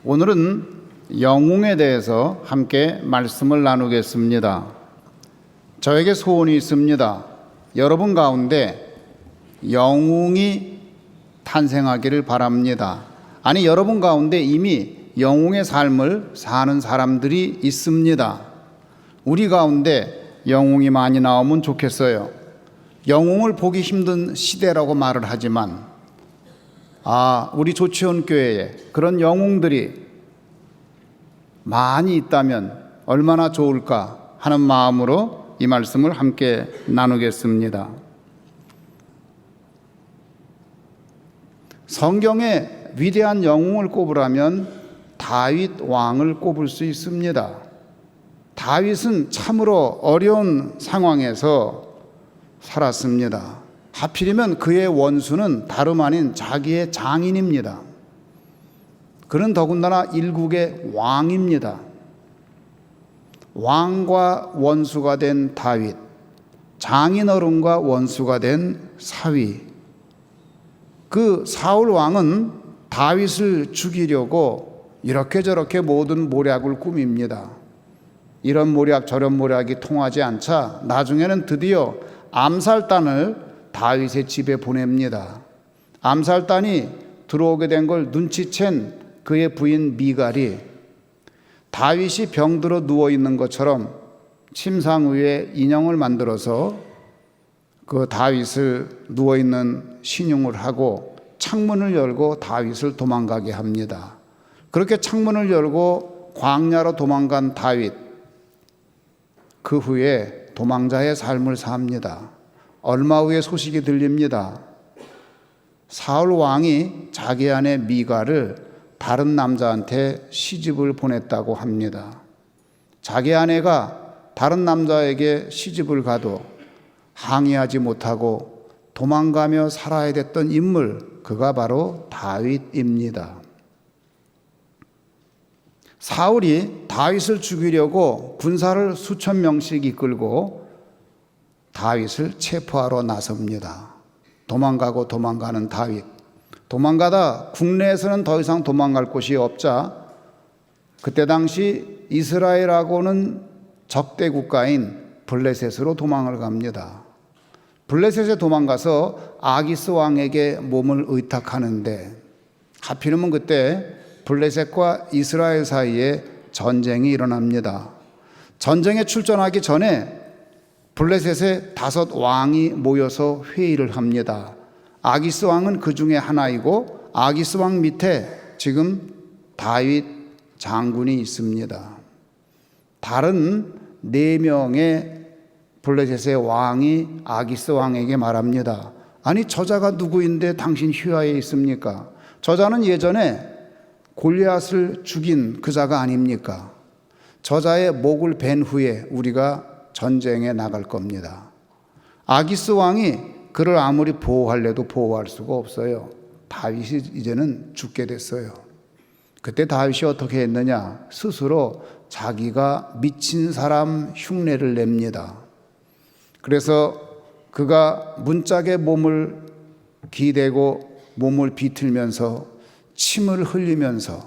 오늘은 영웅에 대해서 함께 말씀을 나누겠습니다. 저에게 소원이 있습니다. 여러분 가운데 영웅이 탄생하기를 바랍니다. 아니, 여러분 가운데 이미 영웅의 삶을 사는 사람들이 있습니다. 우리 가운데 영웅이 많이 나오면 좋겠어요. 영웅을 보기 힘든 시대라고 말을 하지만 우리 조치원교회에 그런 영웅들이 많이 있다면 얼마나 좋을까 하는 마음으로 이 말씀을 함께 나누겠습니다. 성경에 위대한 영웅을 꼽으라면 다윗 왕을 꼽을 수 있습니다. 다윗은 참으로 어려운 상황에서 살았습니다. 하필이면 그의 원수는 다름 아닌 자기의 장인입니다. 그는 더군다나 일국의 왕입니다. 왕과 원수가 된 다윗, 장인어른과 원수가 된 사위. 그 사울 왕은 다윗을 죽이려고 이렇게 저렇게 모든 모략을 꾸밉니다. 이런 모략 저런 모략이 통하지 않자 나중에는 드디어 암살단을 다윗의 집에 보냅니다. 암살단이 들어오게 된 걸 눈치챈 그의 부인 미갈이 다윗이 병들어 누워있는 것처럼 침상 위에 인형을 만들어서 그 다윗을 누워있는 신용을 하고 창문을 열고 다윗을 도망가게 합니다. 그렇게 창문을 열고 광야로 도망간 다윗, 그 후에 도망자의 삶을 삽니다. 얼마 후에 소식이 들립니다. 사울 왕이 자기 아내 미갈을 다른 남자한테 시집을 보냈다고 합니다. 자기 아내가 다른 남자에게 시집을 가도 항의하지 못하고 도망가며 살아야 됐던 인물, 그가 바로 다윗입니다. 사울이 다윗을 죽이려고 군사를 수천 명씩 이끌고 다윗을 체포하러 나섭니다. 도망가는 다윗. 도망가다 국내에서는 더 이상 도망갈 곳이 없자 그때 당시 이스라엘하고는 적대 국가인 블레셋으로 도망을 갑니다. 블레셋에 도망가서 아기스 왕에게 몸을 의탁하는데 하필이면 그때 블레셋과 이스라엘 사이에 전쟁이 일어납니다. 전쟁에 출전하기 전에 블레셋에 5 왕이 모여서 회의를 합니다. 아기스 왕은 그 중에 하나이고 아기스 왕 밑에 지금 다윗 장군이 있습니다. 다른 4명의 블레셋의 왕이 아기스 왕에게 말합니다. 아니, 저자가 누구인데 당신 휘하에 있습니까? 저자는 예전에 골리앗을 죽인 그 자가 아닙니까? 저자의 목을 벤 후에 우리가 전쟁에 나갈 겁니다. 아기스 왕이 그를 아무리 보호하려도 보호할 수가 없어요. 다윗이 이제는 죽게 됐어요. 그때 다윗이 어떻게 했느냐? 스스로 자기가 미친 사람 흉내를 냅니다. 그래서 그가 문짝에 몸을 기대고 몸을 비틀면서 침을 흘리면서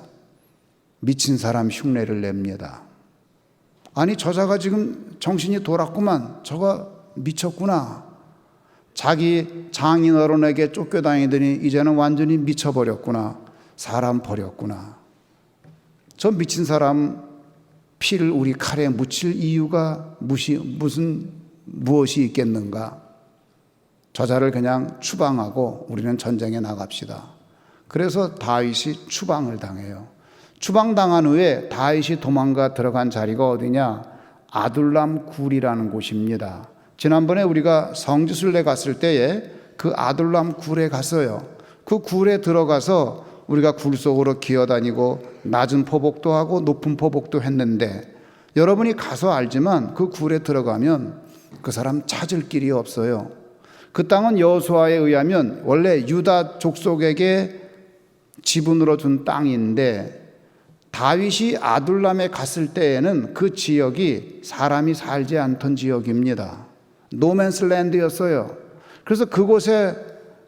미친 사람 흉내를 냅니다. 아니, 저자가 지금 정신이 돌았구만. 저가 미쳤구나. 자기 장인어른에게 쫓겨다니더니 이제는 완전히 미쳐버렸구나. 사람 버렸구나. 저 미친 사람 피를 우리 칼에 묻힐 이유가 무엇이 있겠는가? 저자를 그냥 추방하고 우리는 전쟁에 나갑시다. 그래서 다윗이 추방을 당해요. 추방당한 후에 다윗이 도망가 들어간 자리가 어디냐? 아둘람 굴이라는 곳입니다. 지난번에 우리가 성지순례 갔을 때에 그 아둘람 굴에 갔어요. 그 굴에 들어가서 우리가 굴 속으로 기어다니고 낮은 포복도 하고 높은 포복도 했는데 여러분이 가서 알지만 그 굴에 들어가면 그 사람 찾을 길이 없어요. 그 땅은 여호수아에 의하면 원래 유다 족속에게 지분으로 준 땅인데 다윗이 아둘람에 갔을 때에는 그 지역이 사람이 살지 않던 지역입니다. 노맨스랜드였어요. 그래서 그곳에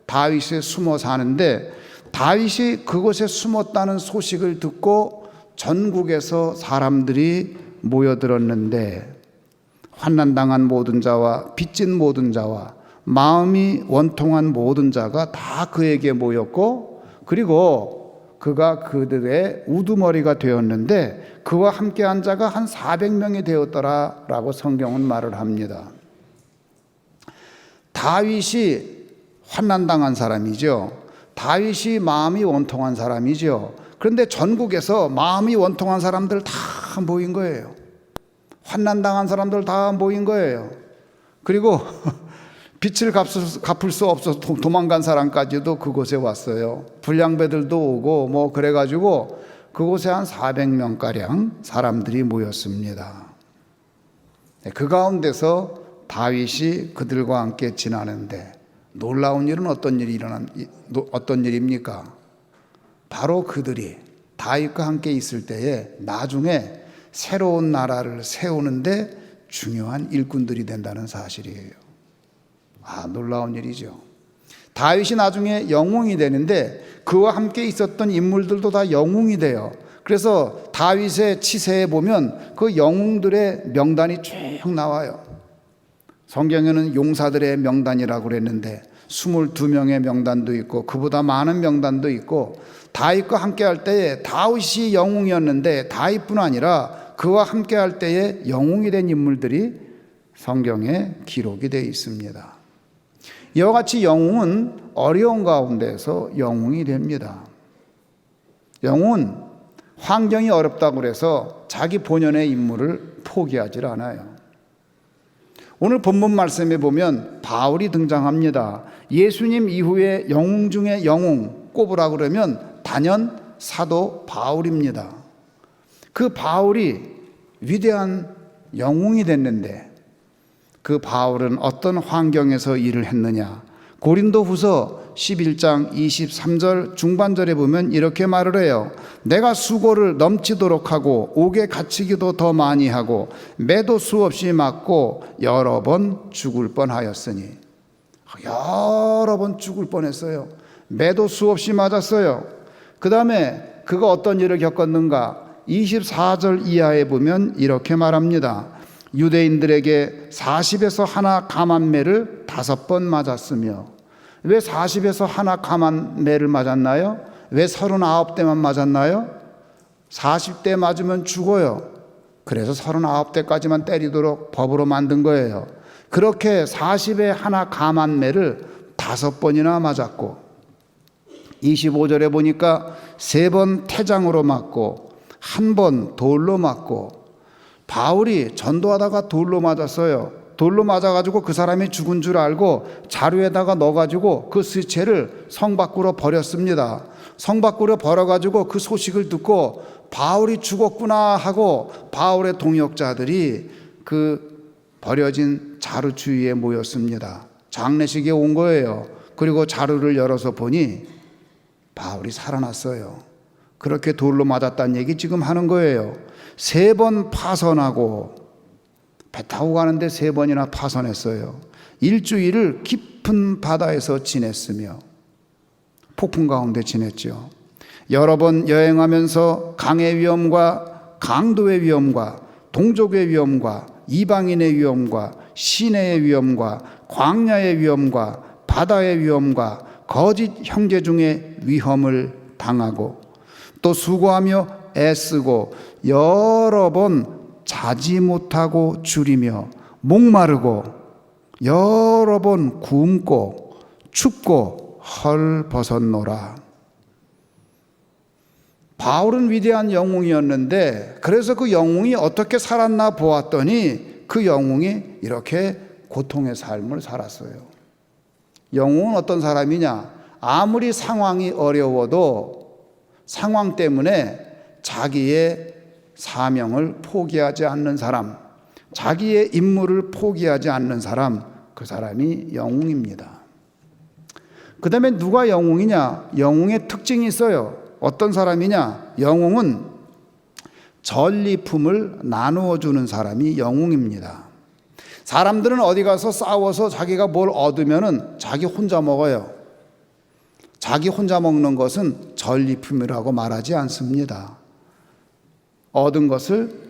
다윗이 숨어 사는데 다윗이 그곳에 숨었다는 소식을 듣고 전국에서 사람들이 모여들었는데 환난당한 모든 자와 빚진 모든 자와 마음이 원통한 모든 자가 다 그에게 모였고, 그리고 그가 그들의 우두머리가 되었는데 그와 함께한 자가 한 400명이 되었더라라고 성경은 말을 합니다. 다윗이 환난당한 사람이죠. 다윗이 마음이 원통한 사람이죠. 그런데 전국에서 마음이 원통한 사람들 다 모인 거예요. 환난당한 사람들 다 모인 거예요. 그리고 빚을 갚을 수 없어서 도망간 사람까지도 그곳에 왔어요. 불량배들도 오고 뭐 그래가지고 그곳에 한 400명가량 사람들이 모였습니다. 그 가운데서 다윗이 그들과 함께 지나는데 놀라운 일은 어떤 일입니까? 바로 그들이 다윗과 함께 있을 때에 나중에 새로운 나라를 세우는데 중요한 일꾼들이 된다는 사실이에요. 놀라운 일이죠. 다윗이 나중에 영웅이 되는데 그와 함께 있었던 인물들도 다 영웅이 돼요. 그래서 다윗의 치세에 보면 그 영웅들의 명단이 쭉 나와요. 성경에는 용사들의 명단이라고 그랬는데 22명의 명단도 있고 그보다 많은 명단도 있고, 다윗과 함께 할 때에 다윗이 영웅이었는데 다윗뿐 아니라 그와 함께 할 때에 영웅이 된 인물들이 성경에 기록이 되어 있습니다. 이와 같이 영웅은 어려운 가운데서 영웅이 됩니다. 영웅은 환경이 어렵다고 해서 자기 본연의 임무를 포기하지 않아요. 오늘 본문 말씀에 보면 바울이 등장합니다. 예수님 이후에 영웅 중에 영웅 꼽으라 그러면 단연 사도 바울입니다. 그 바울이 위대한 영웅이 됐는데 그 바울은 어떤 환경에서 일을 했느냐? 고린도후서 11장 23절 중반절에 보면 이렇게 말을 해요. 내가 수고를 넘치도록 하고 옥에 갇히기도 더 많이 하고 매도 수없이 맞고 여러 번 죽을 뻔하였으니. 여러 번 죽을 뻔했어요. 매도 수없이 맞았어요. 그 다음에 그가 어떤 일을 겪었는가? 24절 이하에 보면 이렇게 말합니다. 유대인들에게 40에서 하나 감한매를 5번 맞았으며. 왜 40에서 하나 감한매를 맞았나요? 왜 39대만 맞았나요? 40대 맞으면 죽어요. 그래서 39대까지만 때리도록 법으로 만든 거예요. 그렇게 40에 하나 감한매를 5번이나 맞았고, 25절에 보니까 3번 태장으로 맞고 1번 돌로 맞고, 바울이 전도하다가 돌로 맞았어요. 돌로 맞아가지고 그 사람이 죽은 줄 알고 자루에다가 넣어가지고 그 시체를 성 밖으로 버렸습니다. 성 밖으로 버려가지고 그 소식을 듣고 바울이 죽었구나 하고 바울의 동역자들이 그 버려진 자루 주위에 모였습니다. 장례식에 온 거예요. 그리고 자루를 열어서 보니 바울이 살아났어요. 그렇게 돌로 맞았다는 얘기 지금 하는 거예요. 3번 파선하고, 배 타고 가는데 3번이나 파선했어요. 일주일을 깊은 바다에서 지냈으며 폭풍 가운데 지냈죠. 여러 번 여행하면서 강의 위험과 강도의 위험과 동족의 위험과 이방인의 위험과 시내의 위험과 광야의 위험과 바다의 위험과 거짓 형제 중에 위험을 당하고, 또 수고하며 애쓰고 여러 번 자지 못하고 줄이며 목마르고 여러 번 굶고 춥고 헐벗었노라. 바울은 위대한 영웅이었는데, 그래서 그 영웅이 어떻게 살았나 보았더니 그 영웅이 이렇게 고통의 삶을 살았어요. 영웅은 어떤 사람이냐? 아무리 상황이 어려워도 상황 때문에 자기의 사명을 포기하지 않는 사람, 자기의 임무를 포기하지 않는 사람, 그 사람이 영웅입니다. 그 다음에 누가 영웅이냐? 영웅의 특징이 있어요. 어떤 사람이냐? 영웅은 전리품을 나누어 주는 사람이 영웅입니다. 사람들은 어디 가서 싸워서 자기가 뭘 얻으면은 자기 혼자 먹어요. 자기 혼자 먹는 것은 전리품이라고 말하지 않습니다. 얻은 것을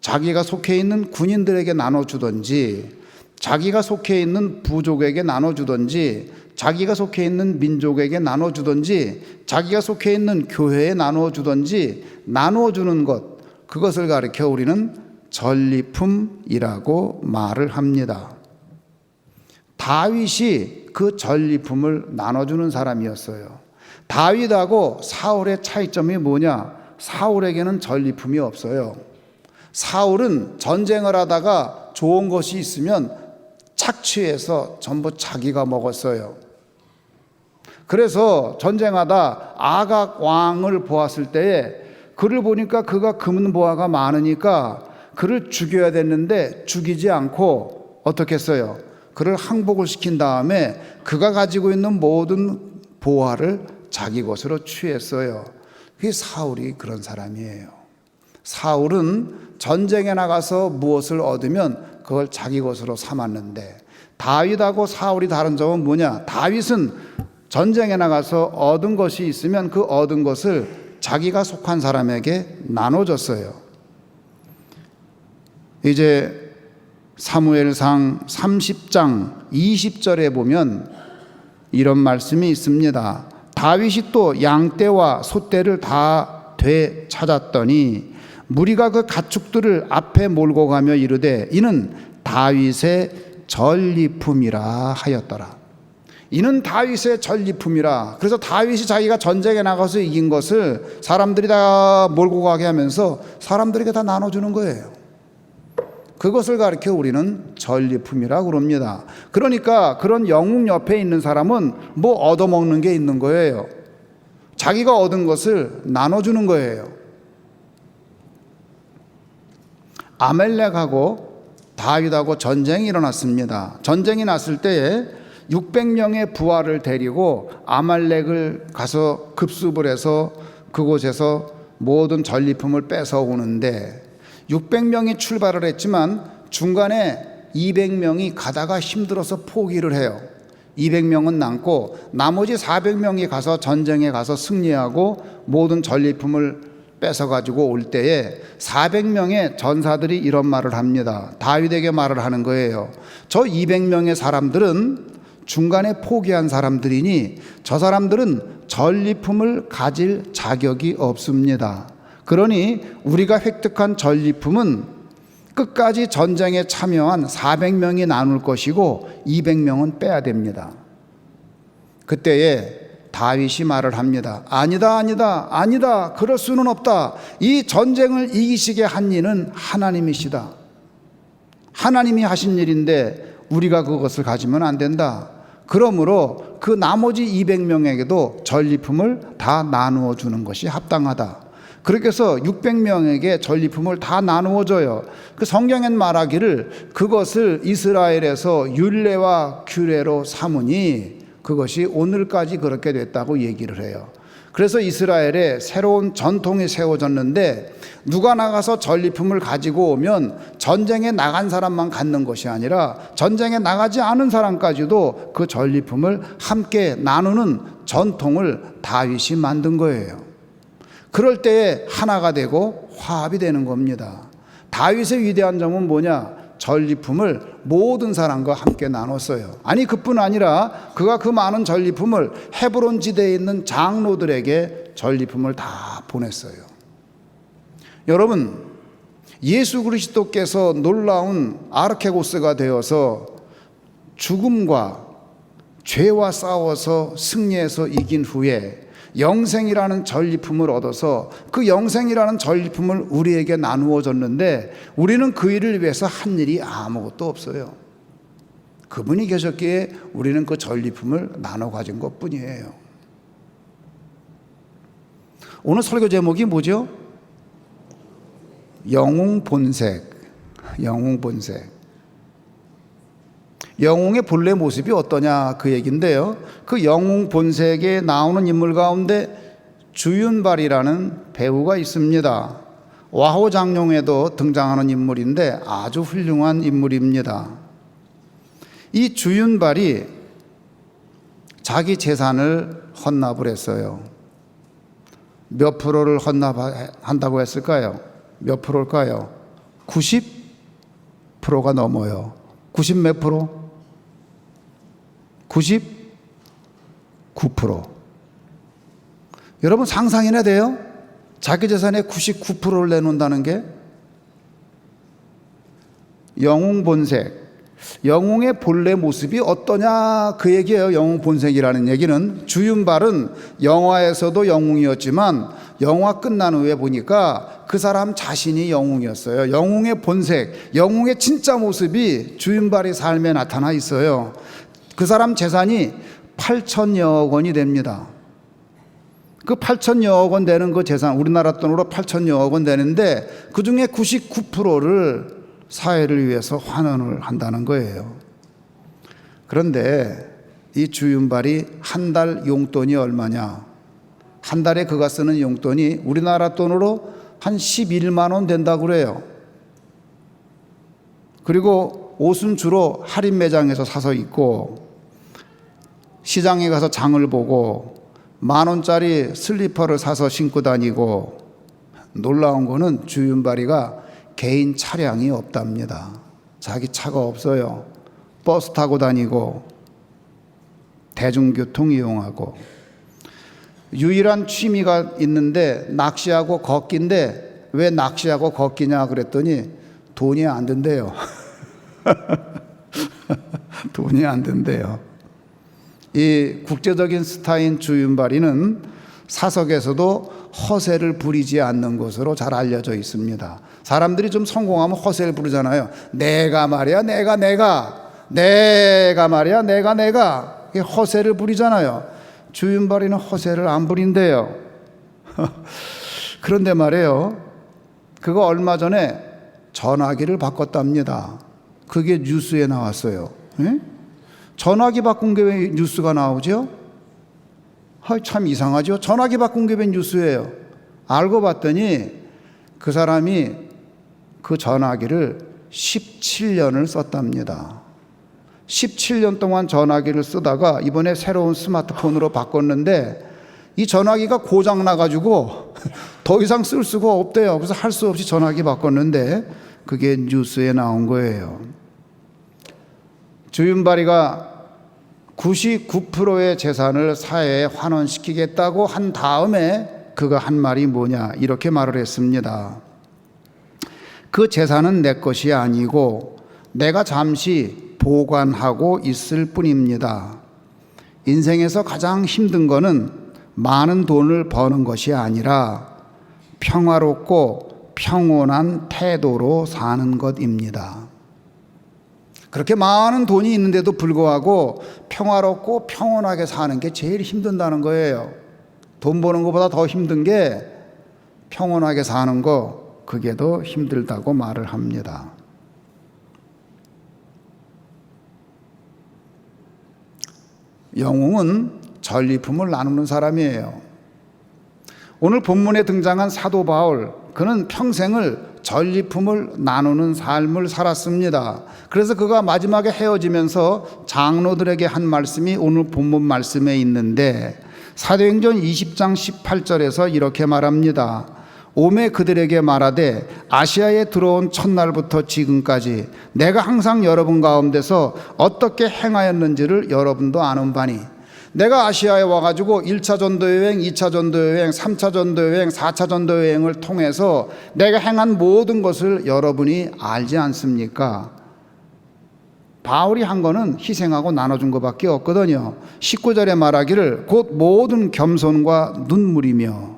자기가 속해 있는 군인들에게 나눠주든지, 자기가 속해 있는 부족에게 나눠주든지, 자기가 속해 있는 민족에게 나눠주든지, 자기가 속해 있는 교회에 나눠주든지, 나눠주는 것, 그것을 가리켜 우리는 전리품이라고 말을 합니다. 다윗이 그 전리품을 나눠주는 사람이었어요. 다윗하고 사울의 차이점이 뭐냐? 사울에게는 전리품이 없어요. 사울은 전쟁을 하다가 좋은 것이 있으면 착취해서 전부 자기가 먹었어요. 그래서 전쟁하다 아각 왕을 보았을 때에 그를 보니까 그가 금은보화가 많으니까 그를 죽여야 됐는데 죽이지 않고 어떻게 했어요? 그를 항복을 시킨 다음에 그가 가지고 있는 모든 보화를 자기 것으로 취했어요. 그게 사울이 그런 사람이에요. 사울은 전쟁에 나가서 무엇을 얻으면 그걸 자기 것으로 삼았는데, 다윗하고 사울이 다른 점은 뭐냐? 다윗은 전쟁에 나가서 얻은 것이 있으면 그 얻은 것을 자기가 속한 사람에게 나눠줬어요. 이제 사무엘상 30장 20절에 보면 이런 말씀이 있습니다. 다윗이 또 양떼와 소떼를 다 되찾았더니 무리가 그 가축들을 앞에 몰고 가며 이르되 이는 다윗의 전리품이라 하였더라. 이는 다윗의 전리품이라. 그래서 다윗이 자기가 전쟁에 나가서 이긴 것을 사람들이 다 몰고 가게 하면서 사람들에게 다 나눠주는 거예요. 그것을 가리켜 우리는 전리품이라고 그럽니다. 그러니까 그런 영웅 옆에 있는 사람은 뭐 얻어먹는 게 있는 거예요. 자기가 얻은 것을 나눠주는 거예요. 아멜렉하고 다윗하고 전쟁이 일어났습니다. 전쟁이 났을 때에 600명의 부하를 데리고 아말렉을 가서 급습을 해서 그곳에서 모든 전리품을 뺏어오는데 600명이 출발을 했지만 중간에 200명이 가다가 힘들어서 포기를 해요. 200명은 남고 나머지 400명이 가서 전쟁에 가서 승리하고 모든 전리품을 뺏어가지고 올 때에 400명의 전사들이 이런 말을 합니다. 다윗에게 말을 하는 거예요. 저 200명의 사람들은 중간에 포기한 사람들이니 저 사람들은 전리품을 가질 자격이 없습니다. 그러니 우리가 획득한 전리품은 끝까지 전쟁에 참여한 400명이 나눌 것이고 200명은 빼야 됩니다. 그때에 다윗이 말을 합니다. 아니다, 아니다, 아니다. 그럴 수는 없다. 이 전쟁을 이기시게 한 이는 하나님이시다. 하나님이 하신 일인데 우리가 그것을 가지면 안 된다. 그러므로 그 나머지 200명에게도 전리품을 다 나누어 주는 것이 합당하다. 그렇게 해서 600명에게 전리품을 다 나누어 줘요. 그 성경엔 말하기를 그것을 이스라엘에서 율례와 규례로 삼으니 그것이 오늘까지 그렇게 됐다고 얘기를 해요. 그래서 이스라엘에 새로운 전통이 세워졌는데 누가 나가서 전리품을 가지고 오면 전쟁에 나간 사람만 갖는 것이 아니라 전쟁에 나가지 않은 사람까지도 그 전리품을 함께 나누는 전통을 다윗이 만든 거예요. 그럴 때에 하나가 되고 화합이 되는 겁니다. 다윗의 위대한 점은 뭐냐? 전리품을 모든 사람과 함께 나눴어요. 아니 그뿐 아니라 그가 그 많은 전리품을 헤브론 지대에 있는 장로들에게 전리품을 다 보냈어요. 여러분, 예수 그리스도께서 놀라운 아르케고스가 되어서 죽음과 죄와 싸워서 승리해서 이긴 후에 영생이라는 전리품을 얻어서 그 영생이라는 전리품을 우리에게 나누어 줬는데 우리는 그 일을 위해서 한 일이 아무것도 없어요. 그분이 계셨기에 우리는 그 전리품을 나눠 가진 것 뿐이에요. 오늘 설교 제목이 뭐죠? 영웅 본색. 영웅 본색. 영웅의 본래 모습이 어떠냐 그 얘기인데요. 그 영웅 본색에 나오는 인물 가운데 주윤발이라는 배우가 있습니다. 와호장룡에도 등장하는 인물인데 아주 훌륭한 인물입니다. 이 주윤발이 자기 재산을 헌납을 했어요. 몇 프로를 헌납한다고 했을까요? 몇 프로일까요? 90%가 넘어요. 90 몇 프로? 99%. 여러분 상상이나 돼요? 자기 재산의 99%를 내놓는다는 게. 영웅 본색, 영웅의 본래 모습이 어떠냐 그 얘기예요. 영웅 본색이라는 얘기는 주윤발은 영화에서도 영웅이었지만 영화 끝난 후에 보니까 그 사람 자신이 영웅이었어요. 영웅의 본색, 영웅의 진짜 모습이 주윤발의 삶에 나타나 있어요. 그 사람 재산이 8천여억 원이 됩니다. 그 8천여억 원 되는 그 재산, 우리나라 돈으로 8천여억 원 되는데 그 중에 99%를 사회를 위해서 환원을 한다는 거예요. 그런데 이 주윤발이 한 달 용돈이 얼마냐? 한 달에 그가 쓰는 용돈이 우리나라 돈으로 한 11만 원 된다고 그래요. 그리고 옷은 주로 할인 매장에서 사서 입고 시장에 가서 장을 보고 10,000원짜리 슬리퍼를 사서 신고 다니고, 놀라운 거는 주윤발이가 개인 차량이 없답니다. 자기 차가 없어요. 버스 타고 다니고 대중교통 이용하고, 유일한 취미가 있는데 낚시하고 걷기인데 왜 낚시하고 걷기냐 그랬더니 돈이 안 든대요. 돈이 안 든대요. 이 국제적인 스타인 주윤발이는 사석에서도 허세를 부리지 않는 것으로 잘 알려져 있습니다. 사람들이 좀 성공하면 허세를 부르잖아요. 내가 말이야 내가 말이야 내가 허세를 부리잖아요. 주윤발이는 허세를 안 부린대요. 그런데 말이에요, 그거 얼마 전에 전화기를 바꿨답니다. 그게 뉴스에 나왔어요. 예? 전화기 바꾼 게 왜 뉴스가 나오죠? 참 이상하죠. 전화기 바꾼 게 왜 뉴스예요? 알고 봤더니 그 사람이 그 전화기를 17년을 썼답니다. 17년 동안 전화기를 쓰다가 이번에 새로운 스마트폰으로 바꿨는데 이 전화기가 고장 나가지고 더 이상 쓸 수가 없대요. 그래서 할 수 없이 전화기 바꿨는데 그게 뉴스에 나온 거예요. 주윤발이가 99%의 재산을 사회에 환원시키겠다고 한 다음에 그가 한 말이 뭐냐, 이렇게 말을 했습니다. 그 재산은 내 것이 아니고 내가 잠시 보관하고 있을 뿐입니다. 인생에서 가장 힘든 거는 많은 돈을 버는 것이 아니라 평화롭고 평온한 태도로 사는 것입니다. 그렇게 많은 돈이 있는데도 불구하고 평화롭고 평온하게 사는 게 제일 힘든다는 거예요. 돈 버는 것보다 더 힘든 게 평온하게 사는 거, 그게 더 힘들다고 말을 합니다. 영웅은 전리품을 나누는 사람이에요. 오늘 본문에 등장한 사도 바울, 그는 평생을 전리품을 나누는 삶을 살았습니다. 그래서 그가 마지막에 헤어지면서 장로들에게 한 말씀이 오늘 본문 말씀에 있는데, 사도행전 20장 18절에서 이렇게 말합니다. 오매 그들에게 말하되 아시아에 들어온 첫날부터 지금까지 내가 항상 여러분 가운데서 어떻게 행하였는지를 여러분도 아는 바니, 내가 아시아에 와가지고 1차 전도여행, 2차 전도여행, 3차 전도여행, 4차 전도여행을 통해서 내가 행한 모든 것을 여러분이 알지 않습니까? 바울이 한 거는 희생하고 나눠준 것밖에 없거든요. 19절에 말하기를 곧 모든 겸손과 눈물이며,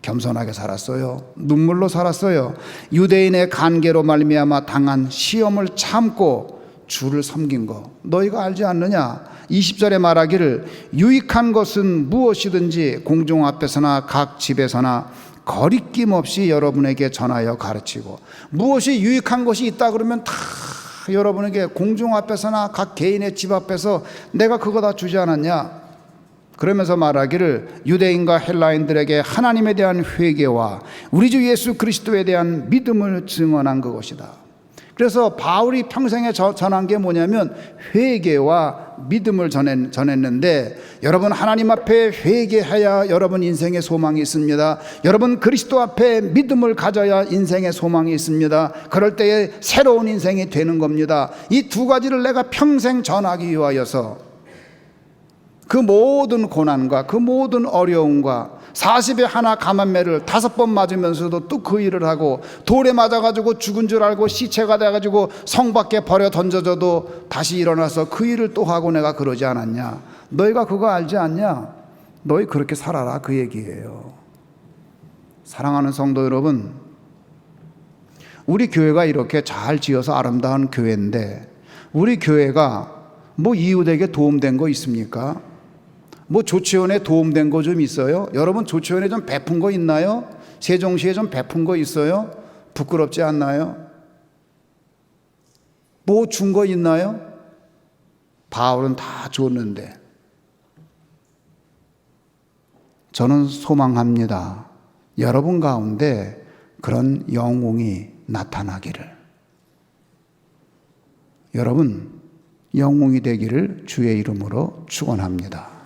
겸손하게 살았어요. 눈물로 살았어요. 유대인의 간계로 말미암아 당한 시험을 참고 주를 섬긴 거 너희가 알지 않느냐? 20절에 말하기를 유익한 것은 무엇이든지 공중 앞에서나 각 집에서나 거리낌 없이 여러분에게 전하여 가르치고, 무엇이 유익한 것이 있다 그러면 다 여러분에게 공중 앞에서나 각 개인의 집 앞에서 내가 그거 다 주지 않았냐? 그러면서 말하기를 유대인과 헬라인들에게 하나님에 대한 회개와 우리 주 예수 그리스도에 대한 믿음을 증언한 그것이다. 그래서 바울이 평생에 전한 게 뭐냐면 회개와 믿음을 전했는데, 여러분 하나님 앞에 회개해야 여러분 인생의 소망이 있습니다. 여러분 그리스도 앞에 믿음을 가져야 인생의 소망이 있습니다. 그럴 때에 새로운 인생이 되는 겁니다. 이 두 가지를 내가 평생 전하기 위하여서 그 모든 고난과 그 모든 어려움과 40에 하나 감한매를 5번 맞으면서도 또 그 일을 하고, 돌에 맞아가지고 죽은 줄 알고 시체가 돼가지고 성 밖에 버려 던져져도 다시 일어나서 그 일을 또 하고 내가 그러지 않았냐? 너희가 그거 알지 않냐? 너희 그렇게 살아라, 그 얘기예요. 사랑하는 성도 여러분, 우리 교회가 이렇게 잘 지어서 아름다운 교회인데, 우리 교회가 뭐 이웃에게 도움된 거 있습니까? 뭐 조치원에 도움된 거 좀 있어요? 여러분 조치원에 좀 베푼 거 있나요? 세종시에 좀 베푼 거 있어요? 부끄럽지 않나요? 뭐 준 거 있나요? 바울은 다 줬는데. 저는 소망합니다. 여러분 가운데 그런 영웅이 나타나기를. 여러분 영웅이 되기를 주의 이름으로 축원합니다.